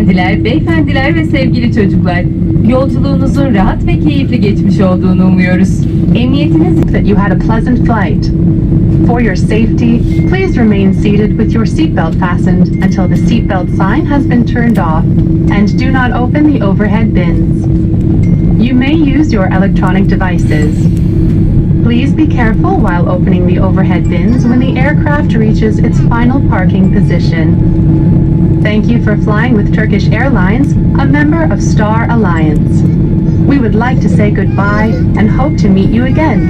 Hanımefendiler, beyefendiler ve sevgili çocuklar, yolculuğunuzun rahat ve keyifli geçmiş olduğunu umuyoruz. Emniyetiniz That you had a pleasant flight. For your safety, please remain seated with your seatbelt fastened until the seatbelt sign has been turned off, and do not open the overhead bins. You may use your electronic devices. Please be careful while opening the overhead bins when the aircraft reaches its final parking position. Thank you for flying with Turkish Airlines, a member of Star Alliance. We would like to say goodbye and hope to meet you again.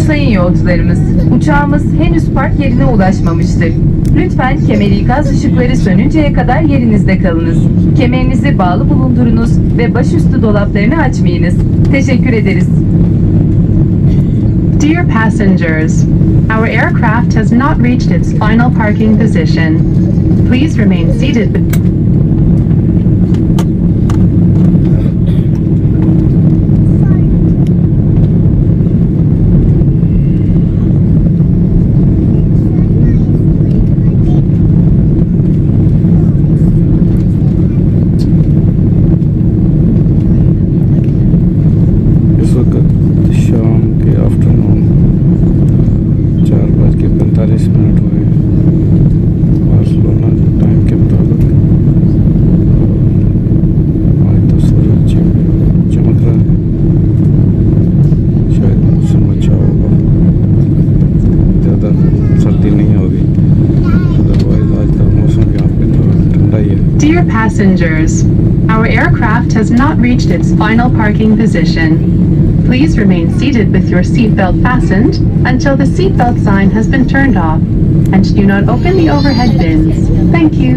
sayın yolcularımız, uçağımız henüz park yerine ulaşmamıştır. Lütfen kemer ikaz ışıkları sönünceye kadar yerinizde kalınız. Kemerinizi bağlı bulundurunuz ve başüstü dolaplarını açmayınız. Teşekkür ederiz. Dear passengers, our aircraft has not reached its final parking position. Please remain seated with इस वक्त शाम के afternoon 4:45 हुए Barcelona time के मुताबिक। आज तो सूरज चमक रहा है, शायद मौसम अच्छा होगा, ज़्यादा सर्दी नहीं होगी, अदरवाइज आज का मौसम यहाँ पे तो ठंडा ही है। Dear passengers, our aircraft has not reached its final parking position. Please remain seated with your seatbelt fastened until the seatbelt sign has been turned off, and do not open the overhead bins. Thank you.